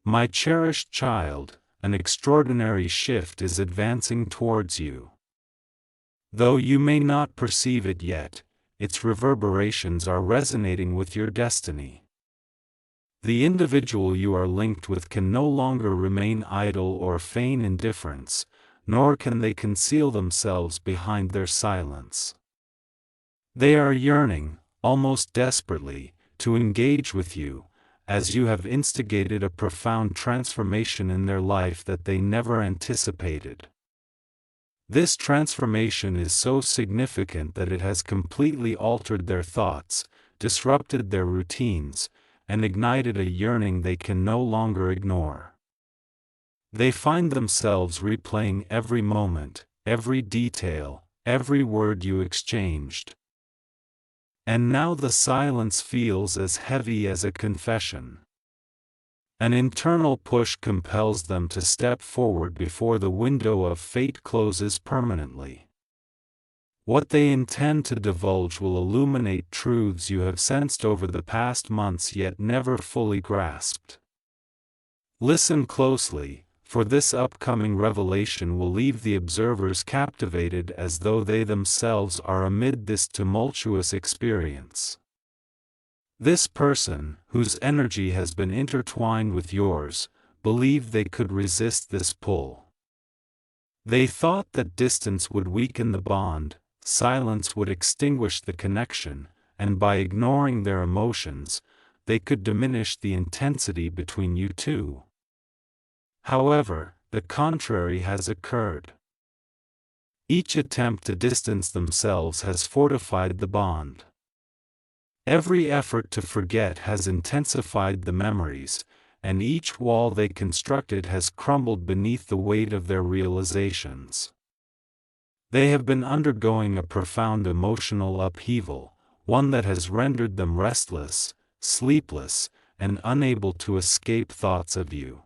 My cherished child, an extraordinary shift is advancing towards you. Though you may not perceive it yet, its reverberations are resonating with your destiny. The individual you are linked with can no longer remain idle or feign indifference, nor can they conceal themselves behind their silence. They are yearning, almost desperately, to engage with you, as you have instigated a profound transformation in their life that they never anticipated. This transformation is so significant that it has completely altered their thoughts, disrupted their routines, and ignited a yearning they can no longer ignore. They find themselves replaying every moment, every detail, every word you exchanged. And now the silence feels as heavy as a confession. An internal push compels them to step forward before the window of fate closes permanently. What they intend to divulge will illuminate truths you have sensed over the past months yet never fully grasped. Listen closely, for this upcoming revelation will leave the observers captivated as though they themselves are amid this tumultuous experience. This person, whose energy has been intertwined with yours, believed they could resist this pull. They thought that distance would weaken the bond, silence would extinguish the connection, and by ignoring their emotions, they could diminish the intensity between you two. However, the contrary has occurred. Each attempt to distance themselves has fortified the bond. Every effort to forget has intensified the memories, and each wall they constructed has crumbled beneath the weight of their realizations. They have been undergoing a profound emotional upheaval, one that has rendered them restless, sleepless, and unable to escape thoughts of you.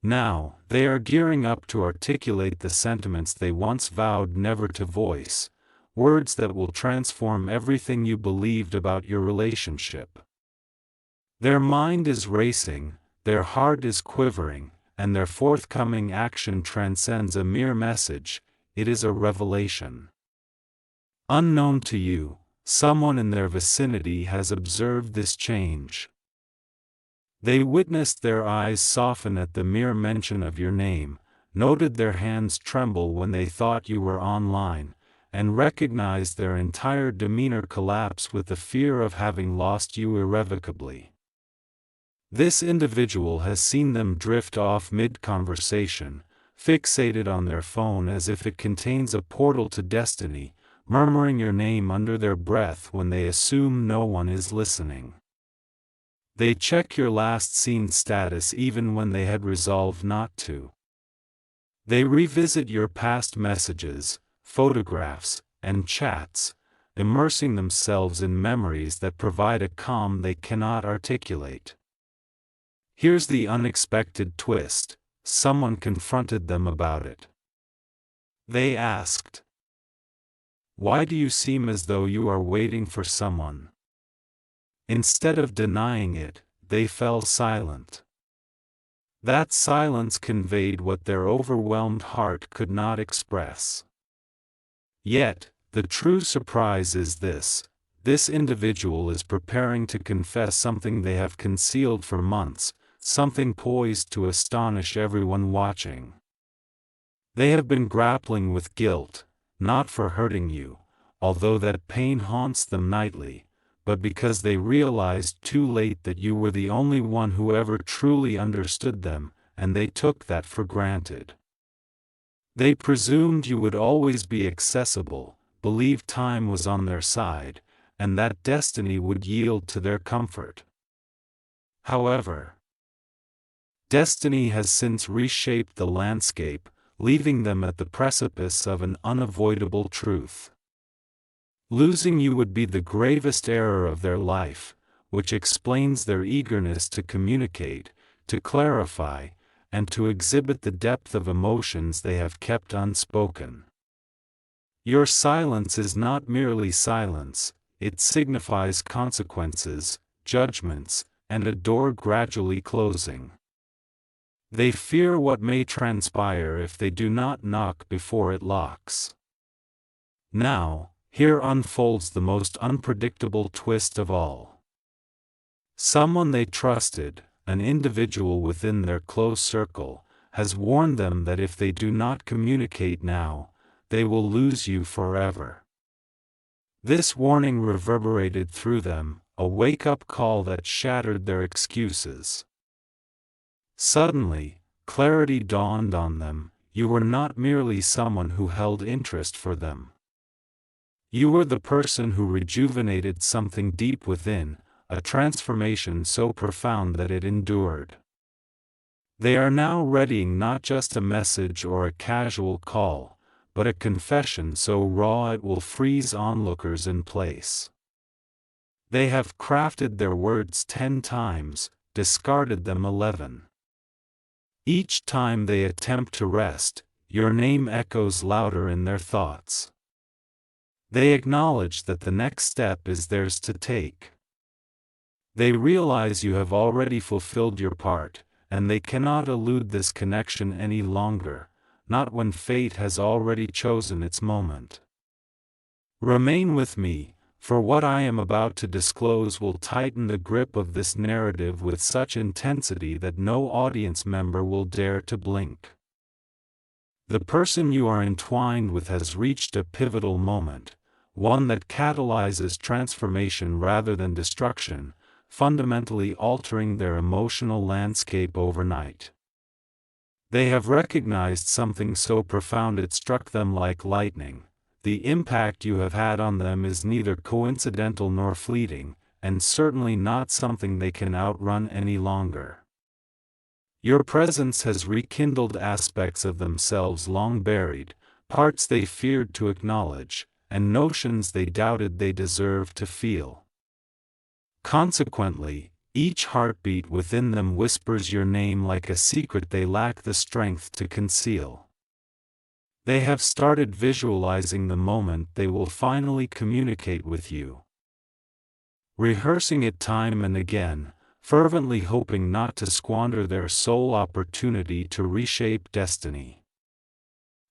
Now, they are gearing up to articulate the sentiments they once vowed never to voice, words that will transform everything you believed about your relationship. Their mind is racing, their heart is quivering, and their forthcoming action transcends a mere message, it is a revelation. Unknown to you, someone in their vicinity has observed this change. They witnessed their eyes soften at the mere mention of your name, noted their hands tremble when they thought you were online, and recognized their entire demeanor collapse with the fear of having lost you irrevocably. This individual has seen them drift off mid-conversation, fixated on their phone as if it contains a portal to destiny, murmuring your name under their breath when they assume no one is listening. They check your last seen status even when they had resolved not to. They revisit your past messages, photographs, and chats, immersing themselves in memories that provide a calm they cannot articulate. Here's the unexpected twist: someone confronted them about it. They asked, "Why do you seem as though you are waiting for someone?" Instead of denying it, they fell silent. That silence conveyed what their overwhelmed heart could not express. Yet, the true surprise is this individual is preparing to confess something they have concealed for months, something poised to astonish everyone watching. They have been grappling with guilt, not for hurting you, although that pain haunts them nightly, but because they realized too late that you were the only one who ever truly understood them, and they took that for granted. They presumed you would always be accessible, believed time was on their side, and that destiny would yield to their comfort. However, destiny has since reshaped the landscape, leaving them at the precipice of an unavoidable truth. Losing you would be the gravest error of their life, which explains their eagerness to communicate, to clarify, and to exhibit the depth of emotions they have kept unspoken. Your silence is not merely silence, it signifies consequences, judgments, and a door gradually closing. They fear what may transpire if they do not knock before it locks. Now, here unfolds the most unpredictable twist of all. Someone they trusted, an individual within their close circle, has warned them that if they do not communicate now, they will lose you forever. This warning reverberated through them, a wake-up call that shattered their excuses. Suddenly, clarity dawned on them. You were not merely someone who held interest for them. You were the person who rejuvenated something deep within, a transformation so profound that it endured. They are now readying not just a message or a casual call, but a confession so raw it will freeze onlookers in place. They have crafted their words 10 times, discarded them 11. Each time they attempt to rest, your name echoes louder in their thoughts. They acknowledge that the next step is theirs to take. They realize you have already fulfilled your part, and they cannot elude this connection any longer, not when fate has already chosen its moment. Remain with me, for what I am about to disclose will tighten the grip of this narrative with such intensity that no audience member will dare to blink. The person you are entwined with has reached a pivotal moment, one that catalyzes transformation rather than destruction, fundamentally altering their emotional landscape overnight. They have recognized something so profound it struck them like lightning. The impact you have had on them is neither coincidental nor fleeting, and certainly not something they can outrun any longer. Your presence has rekindled aspects of themselves long buried, parts they feared to acknowledge, and notions they doubted they deserved to feel. Consequently, each heartbeat within them whispers your name like a secret they lack the strength to conceal. They have started visualizing the moment they will finally communicate with you. Rehearsing it time and again, fervently hoping not to squander their sole opportunity to reshape destiny.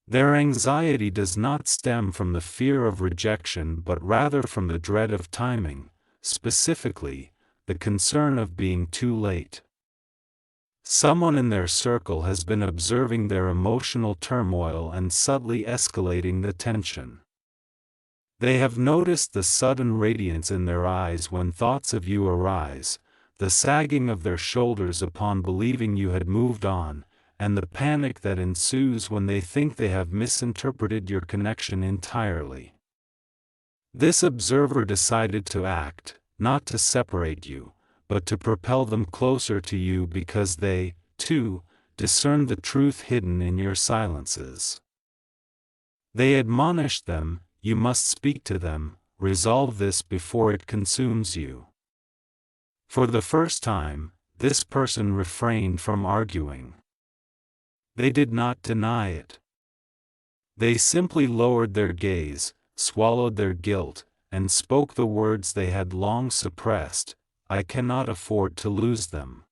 Their anxiety does not stem from the fear of rejection but rather from the dread of timing, specifically, the concern of being too late. Someone in their circle has been observing their emotional turmoil and subtly escalating the tension. They have noticed the sudden radiance in their eyes when thoughts of you arise, the sagging of their shoulders upon believing you had moved on, and the panic that ensues when they think they have misinterpreted your connection entirely. This observer decided to act, not to separate you, but to propel them closer to you because they, too, discern the truth hidden in your silences. They admonished them, you must speak to them, resolve this before it consumes you. For the first time, this person refrained from arguing. They did not deny it. They simply lowered their gaze, swallowed their guilt, and spoke the words they had long suppressed, I cannot afford to lose them.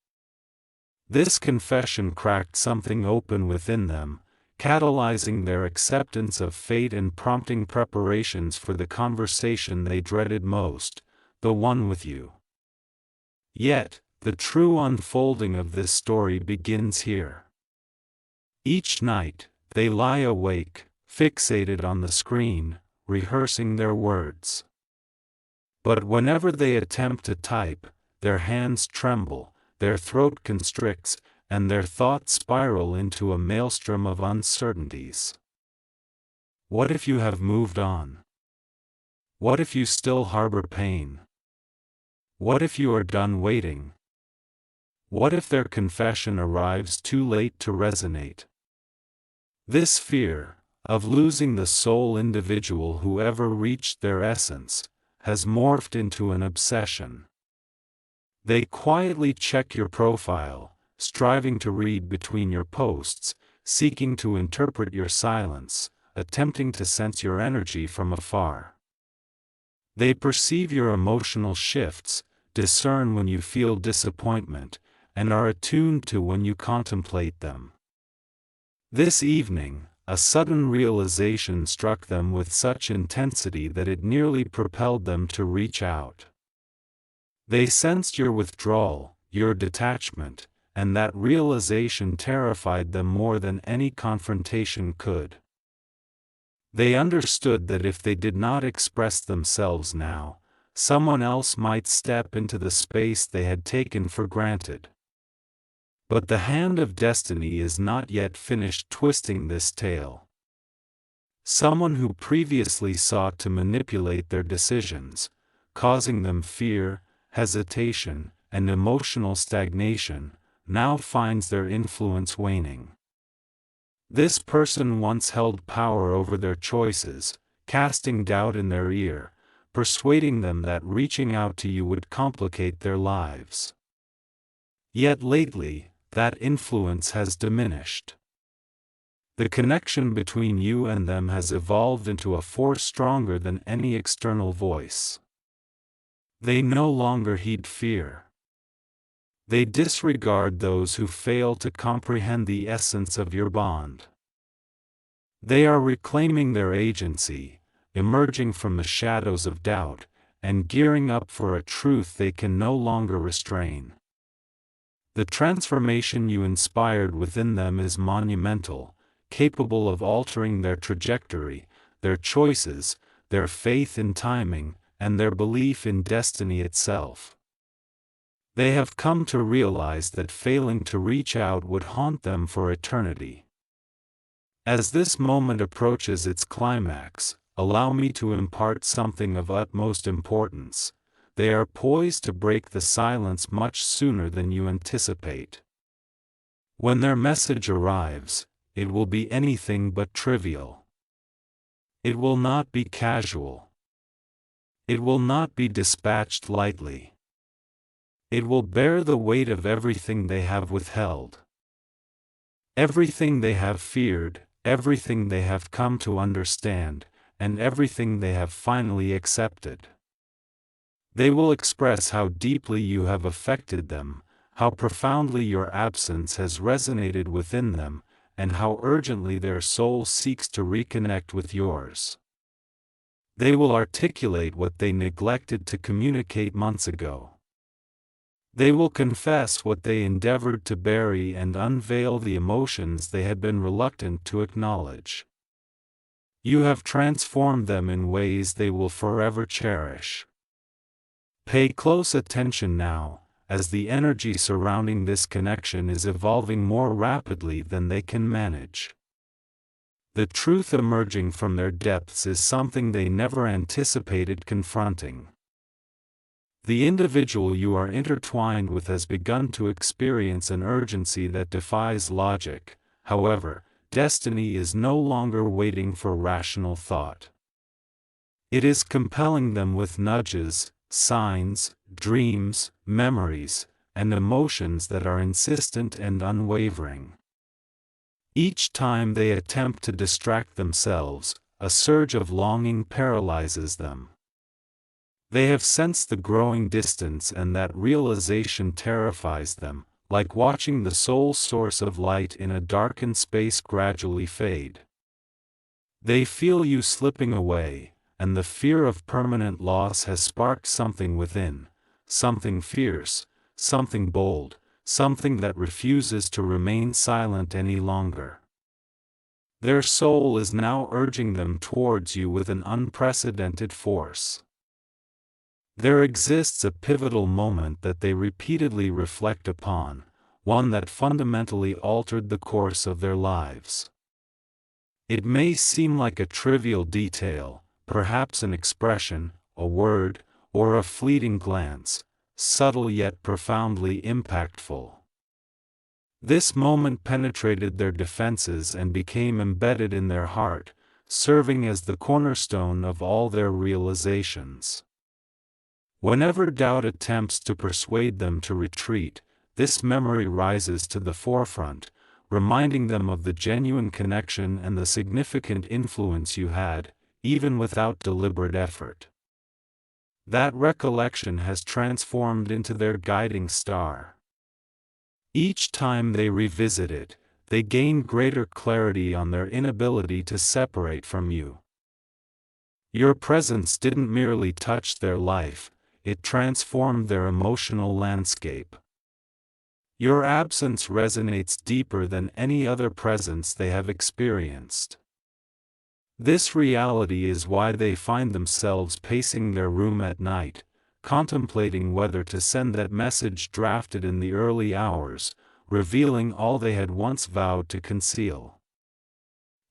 This confession cracked something open within them, catalyzing their acceptance of fate and prompting preparations for the conversation they dreaded most, the one with you. Yet, the true unfolding of this story begins here. Each night, they lie awake, fixated on the screen, rehearsing their words. But whenever they attempt to type, their hands tremble, their throat constricts, and their thoughts spiral into a maelstrom of uncertainties. What if you have moved on? What if you still harbor pain? What if you are done waiting? What if their confession arrives too late to resonate? This fear, of losing the sole individual who ever reached their essence, has morphed into an obsession. They quietly check your profile, striving to read between your posts, seeking to interpret your silence, attempting to sense your energy from afar. They perceive your emotional shifts, discern when you feel disappointment, and are attuned to when you contemplate them. This evening, a sudden realization struck them with such intensity that it nearly propelled them to reach out. They sensed your withdrawal, your detachment, and that realization terrified them more than any confrontation could. They understood that if they did not express themselves now, someone else might step into the space they had taken for granted. But the hand of destiny is not yet finished twisting this tale. Someone who previously sought to manipulate their decisions, causing them fear, hesitation, and emotional stagnation, now finds their influence waning. This person once held power over their choices, casting doubt in their ear, persuading them that reaching out to you would complicate their lives. Yet lately, that influence has diminished. The connection between you and them has evolved into a force stronger than any external voice. They no longer heed fear. They disregard those who fail to comprehend the essence of your bond. They are reclaiming their agency, emerging from the shadows of doubt, and gearing up for a truth they can no longer restrain. The transformation you inspired within them is monumental, capable of altering their trajectory, their choices, their faith in timing, and their belief in destiny itself. They have come to realize that failing to reach out would haunt them for eternity. As this moment approaches its climax, allow me to impart something of utmost importance. They are poised to break the silence much sooner than you anticipate. When their message arrives, it will be anything but trivial. It will not be casual. It will not be dispatched lightly. It will bear the weight of everything they have withheld. Everything they have feared, everything they have come to understand, and everything they have finally accepted. They will express how deeply you have affected them, how profoundly your absence has resonated within them, and how urgently their soul seeks to reconnect with yours. They will articulate what they neglected to communicate months ago. They will confess what they endeavored to bury and unveil the emotions they had been reluctant to acknowledge. You have transformed them in ways they will forever cherish. Pay close attention now, as the energy surrounding this connection is evolving more rapidly than they can manage. The truth emerging from their depths is something they never anticipated confronting. The individual you are intertwined with has begun to experience an urgency that defies logic. However, destiny is no longer waiting for rational thought. It is compelling them with nudges, signs, dreams, memories, and emotions that are insistent and unwavering. Each time they attempt to distract themselves, a surge of longing paralyzes them. They have sensed the growing distance, and that realization terrifies them, like watching the sole source of light in a darkened space gradually fade. They feel you slipping away, and the fear of permanent loss has sparked something within, something fierce, something bold, something that refuses to remain silent any longer. Their soul is now urging them towards you with an unprecedented force. There exists a pivotal moment that they repeatedly reflect upon, one that fundamentally altered the course of their lives. It may seem like a trivial detail, perhaps an expression, a word, or a fleeting glance, subtle yet profoundly impactful. This moment penetrated their defenses and became embedded in their heart, serving as the cornerstone of all their realizations. Whenever doubt attempts to persuade them to retreat, this memory rises to the forefront, reminding them of the genuine connection and the significant influence you had, even without deliberate effort. That recollection has transformed into their guiding star. Each time they revisit it, they gain greater clarity on their inability to separate from you. Your presence didn't merely touch their life, it transformed their emotional landscape. Your absence resonates deeper than any other presence they have experienced. This reality is why they find themselves pacing their room at night, contemplating whether to send that message drafted in the early hours, revealing all they had once vowed to conceal.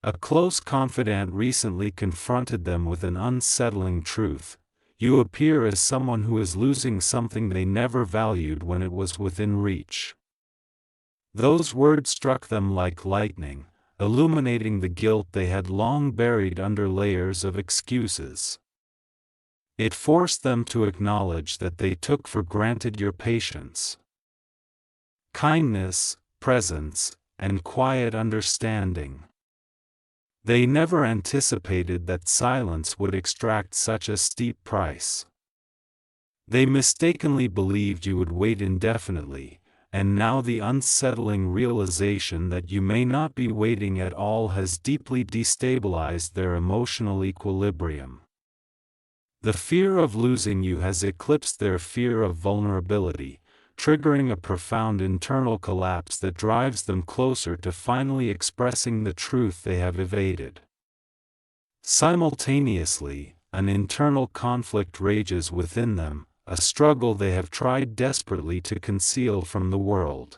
A close confidant recently confronted them with an unsettling truth: you appear as someone who is losing something they never valued when it was within reach. Those words struck them like lightning, illuminating the guilt they had long buried under layers of excuses. It forced them to acknowledge that they took for granted your patience, kindness, presence, and quiet understanding. They never anticipated that silence would extract such a steep price. They mistakenly believed you would wait indefinitely, and now the unsettling realization that you may not be waiting at all has deeply destabilized their emotional equilibrium. The fear of losing you has eclipsed their fear of vulnerability, triggering a profound internal collapse that drives them closer to finally expressing the truth they have evaded. Simultaneously, an internal conflict rages within them, a struggle they have tried desperately to conceal from the world.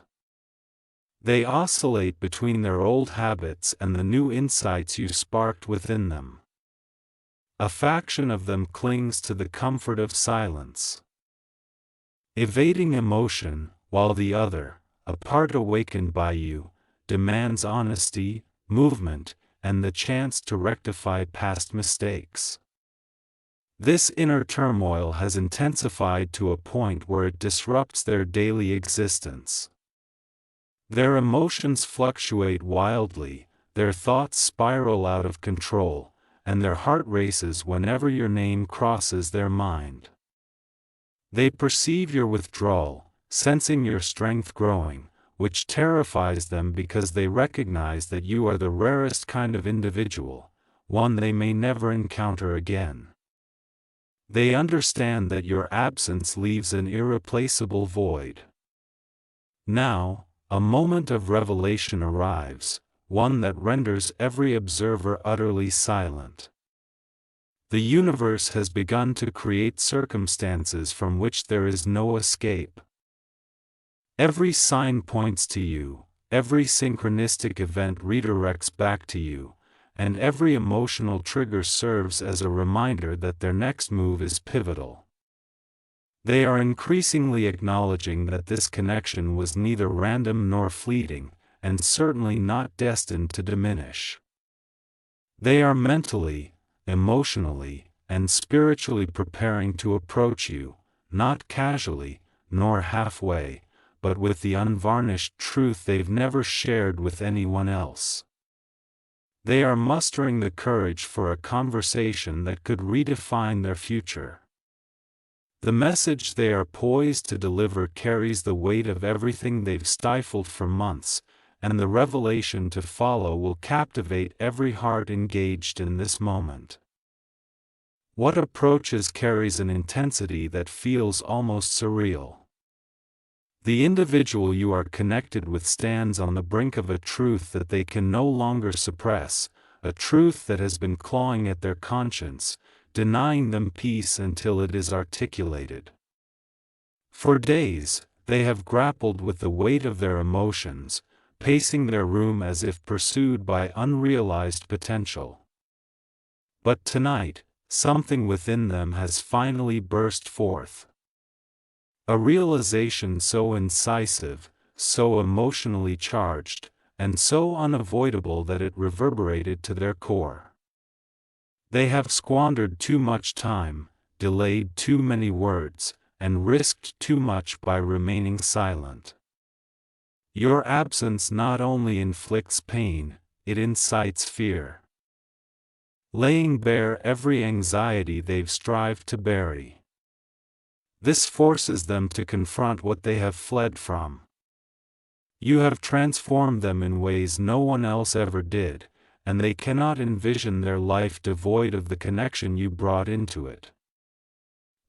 They oscillate between their old habits and the new insights you sparked within them. A faction of them clings to the comfort of silence, evading emotion, while the other, a part awakened by you, demands honesty, movement, and the chance to rectify past mistakes. This inner turmoil has intensified to a point where it disrupts their daily existence. Their emotions fluctuate wildly, their thoughts spiral out of control, and their heart races whenever your name crosses their mind. They perceive your withdrawal, sensing your strength growing, which terrifies them because they recognize that you are the rarest kind of individual, one they may never encounter again. They understand that your absence leaves an irreplaceable void. Now, a moment of revelation arrives, one that renders every observer utterly silent. The universe has begun to create circumstances from which there is no escape. Every sign points to you, every synchronistic event redirects back to you, and every emotional trigger serves as a reminder that their next move is pivotal. They are increasingly acknowledging that this connection was neither random nor fleeting, and certainly not destined to diminish. They are mentally, emotionally, and spiritually preparing to approach you, not casually, nor halfway, but with the unvarnished truth they've never shared with anyone else. They are mustering the courage for a conversation that could redefine their future. The message they are poised to deliver carries the weight of everything they've stifled for months, and the revelation to follow will captivate every heart engaged in this moment. What approaches carries an intensity that feels almost surreal. The individual you are connected with stands on the brink of a truth that they can no longer suppress, a truth that has been clawing at their conscience, denying them peace until it is articulated. For days, they have grappled with the weight of their emotions, pacing their room as if pursued by unrealized potential. But tonight, something within them has finally burst forth. A realization so incisive, so emotionally charged, and so unavoidable that it reverberated to their core. They have squandered too much time, delayed too many words, and risked too much by remaining silent. Your absence not only inflicts pain, it incites fear, laying bare every anxiety they've strived to bury. This forces them to confront what they have fled from. You have transformed them in ways no one else ever did, and they cannot envision their life devoid of the connection you brought into it.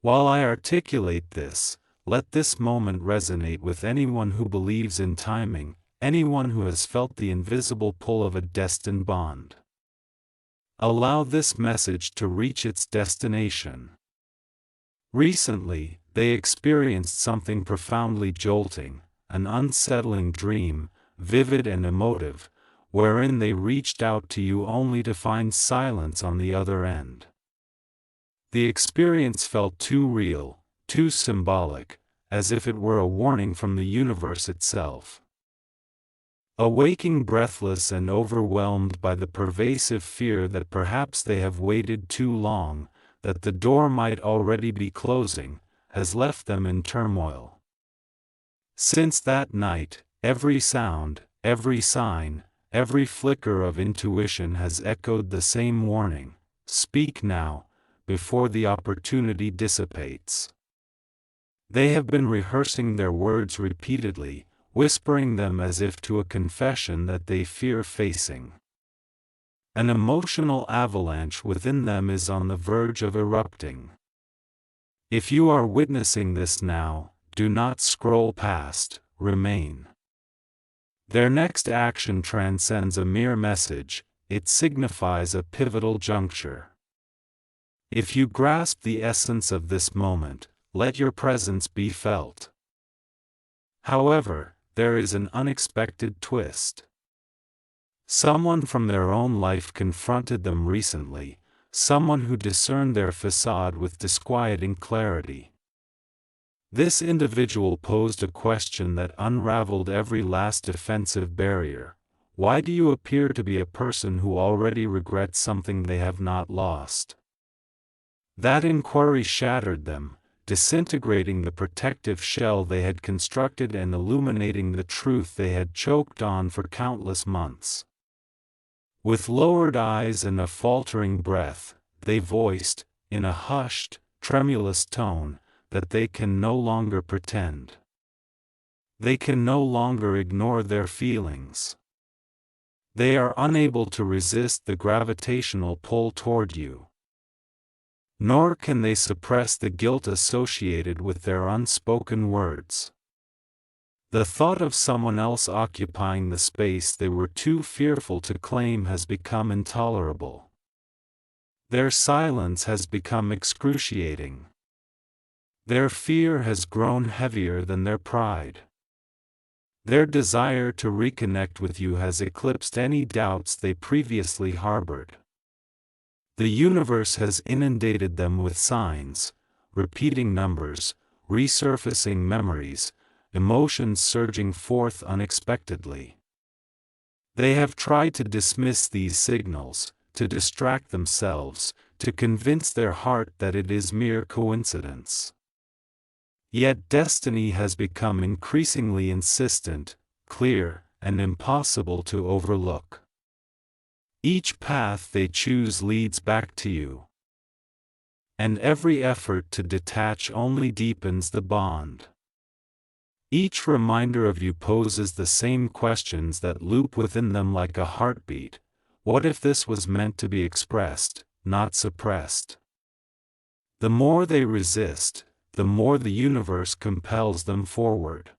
While I articulate this, let this moment resonate with anyone who believes in timing, anyone who has felt the invisible pull of a destined bond. Allow this message to reach its destination. Recently, they experienced something profoundly jolting, an unsettling dream, vivid and emotive, wherein they reached out to you only to find silence on the other end. The experience felt too real, too symbolic, as if it were a warning from the universe itself. Awaking breathless and overwhelmed by the pervasive fear that perhaps they have waited too long, that the door might already be closing, has left them in turmoil. Since that night, every sound, every sign, every flicker of intuition has echoed the same warning: speak now, before the opportunity dissipates. They have been rehearsing their words repeatedly, whispering them as if to a confession that they fear facing. An emotional avalanche within them is on the verge of erupting. If you are witnessing this now, do not scroll past, remain. Their next action transcends a mere message, it signifies a pivotal juncture. If you grasp the essence of this moment, let your presence be felt. However, there is an unexpected twist. Someone from their own life confronted them recently, someone who discerned their facade with disquieting clarity. This individual posed a question that unraveled every last defensive barrier: why do you appear to be a person who already regrets something they have not lost? That inquiry shattered them, disintegrating the protective shell they had constructed and illuminating the truth they had choked on for countless months. With lowered eyes and a faltering breath, they voiced, in a hushed, tremulous tone, that they can no longer pretend. They can no longer ignore their feelings. They are unable to resist the gravitational pull toward you. Nor can they suppress the guilt associated with their unspoken words. The thought of someone else occupying the space they were too fearful to claim has become intolerable. Their silence has become excruciating. Their fear has grown heavier than their pride. Their desire to reconnect with you has eclipsed any doubts they previously harbored. The universe has inundated them with signs, repeating numbers, resurfacing memories, emotions surging forth unexpectedly. They have tried to dismiss these signals, to distract themselves, to convince their heart that it is mere coincidence. Yet destiny has become increasingly insistent, clear, and impossible to overlook. Each path they choose leads back to you. And every effort to detach only deepens the bond. Each reminder of you poses the same questions that loop within them like a heartbeat: what if this was meant to be expressed, not suppressed? The more they resist, the more the universe compels them forward.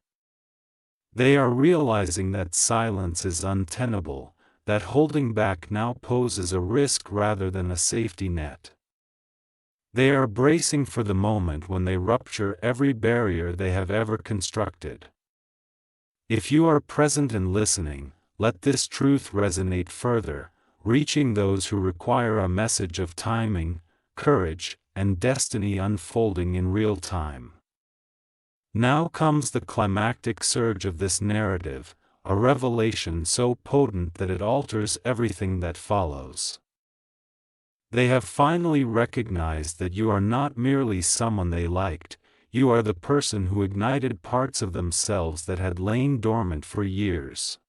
They are realizing that silence is untenable, that holding back now poses a risk rather than a safety net. They are bracing for the moment when they rupture every barrier they have ever constructed. If you are present and listening, let this truth resonate further, reaching those who require a message of timing, courage, and destiny unfolding in real time. Now comes the climactic surge of this narrative, a revelation so potent that it alters everything that follows. They have finally recognized that you are not merely someone they liked, you are the person who ignited parts of themselves that had lain dormant for years.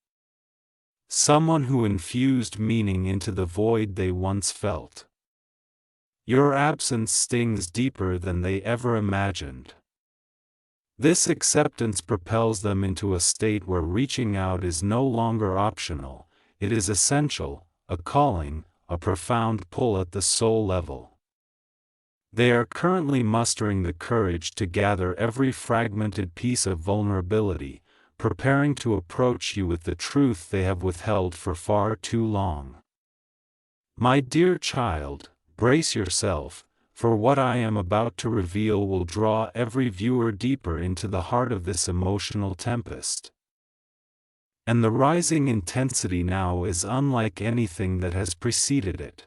Someone who infused meaning into the void they once felt. Your absence stings deeper than they ever imagined. This acceptance propels them into a state where reaching out is no longer optional, it is essential, a calling, a profound pull at the soul level. They are currently mustering the courage to gather every fragmented piece of vulnerability, preparing to approach you with the truth they have withheld for far too long. My dear child, brace yourself, for what I am about to reveal will draw every viewer deeper into the heart of this emotional tempest. And the rising intensity now is unlike anything that has preceded it.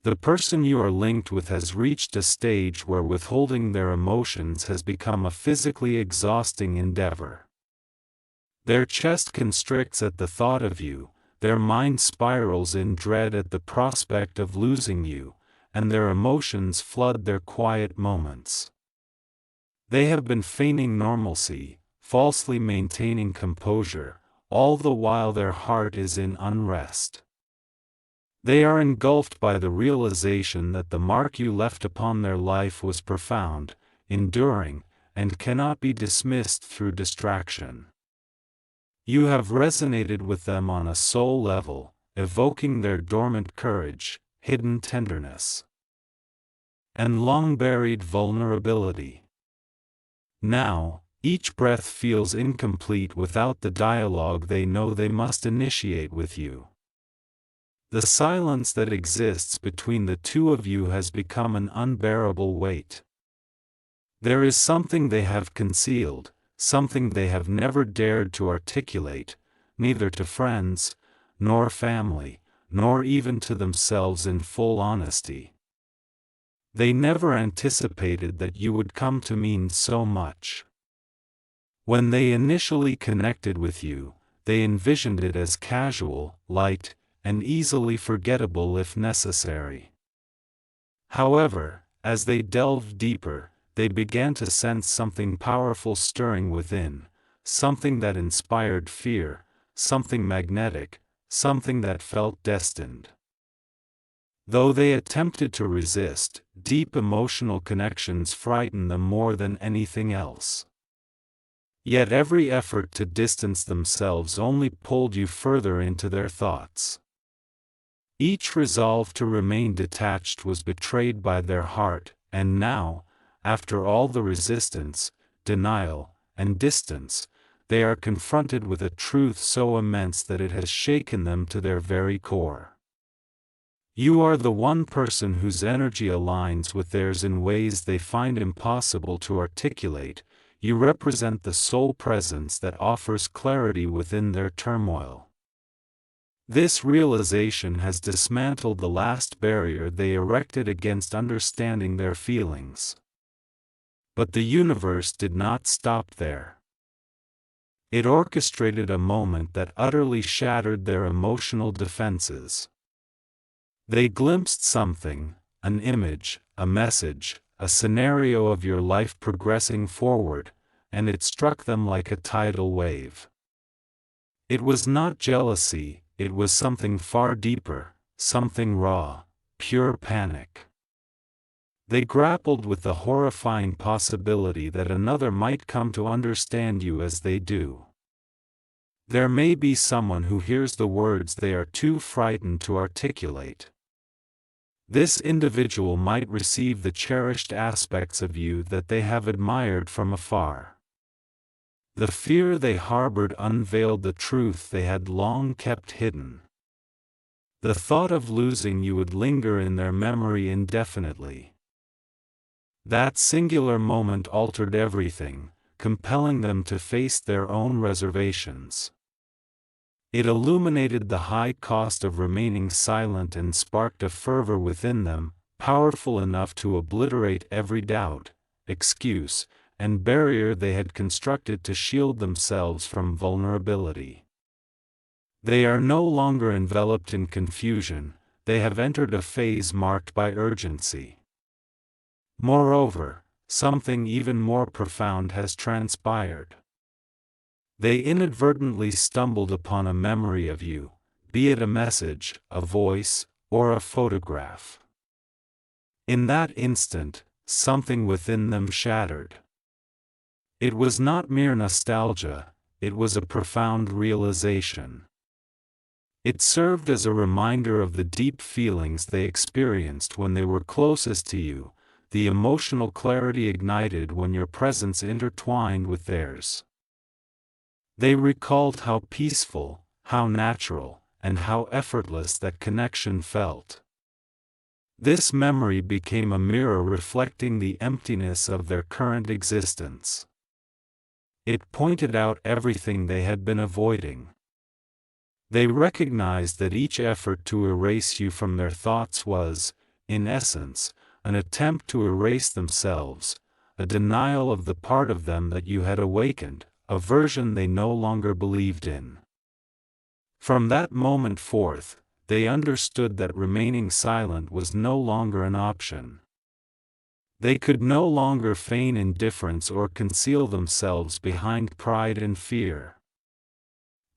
The person you are linked with has reached a stage where withholding their emotions has become a physically exhausting endeavor. Their chest constricts at the thought of you, their mind spirals in dread at the prospect of losing you, and their emotions flood their quiet moments. They have been feigning normalcy, falsely maintaining composure, all the while their heart is in unrest. They are engulfed by the realization that the mark you left upon their life was profound, enduring, and cannot be dismissed through distraction. You have resonated with them on a soul level, evoking their dormant courage, hidden tenderness, and long-buried vulnerability. Now, each breath feels incomplete without the dialogue they know they must initiate with you. The silence that exists between the two of you has become an unbearable weight. There is something they have concealed, something they have never dared to articulate, neither to friends, nor family, nor even to themselves in full honesty. They never anticipated that you would come to mean so much. When they initially connected with you, they envisioned it as casual, light, and easily forgettable if necessary. However, as they delved deeper, they began to sense something powerful stirring within, something that inspired fear, something magnetic, something that felt destined. Though they attempted to resist, deep emotional connections frightened them more than anything else. Yet every effort to distance themselves only pulled you further into their thoughts. Each resolve to remain detached was betrayed by their heart, and now, after all the resistance, denial, and distance, they are confronted with a truth so immense that it has shaken them to their very core. You are the one person whose energy aligns with theirs in ways they find impossible to articulate. You represent the sole presence that offers clarity within their turmoil. This realization has dismantled the last barrier they erected against understanding their feelings. But the universe did not stop there. It orchestrated a moment that utterly shattered their emotional defenses. They glimpsed something, an image, a message, a scenario of your life progressing forward, and it struck them like a tidal wave. It was not jealousy. It was something far deeper, something raw, pure panic. They grappled with the horrifying possibility that another might come to understand you as they do. There may be someone who hears the words they are too frightened to articulate. This individual might receive the cherished aspects of you that they have admired from afar. The fear they harbored unveiled the truth they had long kept hidden. The thought of losing you would linger in their memory indefinitely. That singular moment altered everything, compelling them to face their own reservations. It illuminated the high cost of remaining silent and sparked a fervor within them, powerful enough to obliterate every doubt, excuse, and barrier they had constructed to shield themselves from vulnerability. They are no longer enveloped in confusion, they have entered a phase marked by urgency. Moreover, something even more profound has transpired. They inadvertently stumbled upon a memory of you, be it a message, a voice, or a photograph. In that instant, something within them shattered. It was not mere nostalgia, it was a profound realization. It served as a reminder of the deep feelings they experienced when they were closest to you, the emotional clarity ignited when your presence intertwined with theirs. They recalled how peaceful, how natural, and how effortless that connection felt. This memory became a mirror reflecting the emptiness of their current existence. It pointed out everything they had been avoiding. They recognized that each effort to erase you from their thoughts was, in essence, an attempt to erase themselves, a denial of the part of them that you had awakened, a version they no longer believed in. From that moment forth, they understood that remaining silent was no longer an option. They could no longer feign indifference or conceal themselves behind pride and fear.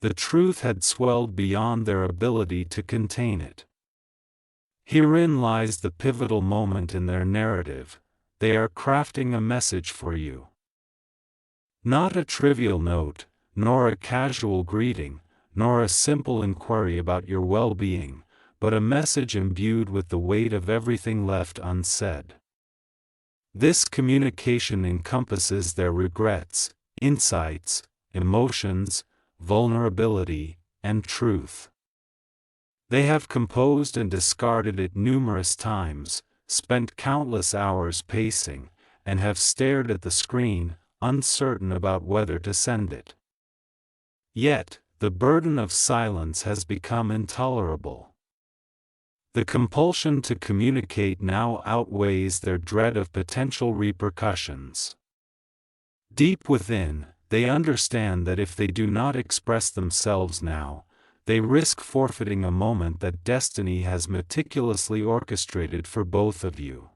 The truth had swelled beyond their ability to contain it. Herein lies the pivotal moment in their narrative. They are crafting a message for you. Not a trivial note, nor a casual greeting, nor a simple inquiry about your well-being, but a message imbued with the weight of everything left unsaid. This communication encompasses their regrets, insights, emotions, vulnerability, and truth. They have composed and discarded it numerous times, spent countless hours pacing, and have stared at the screen, uncertain about whether to send it. Yet, the burden of silence has become intolerable. The compulsion to communicate now outweighs their dread of potential repercussions. Deep within, they understand that if they do not express themselves now, they risk forfeiting a moment that destiny has meticulously orchestrated for both of you.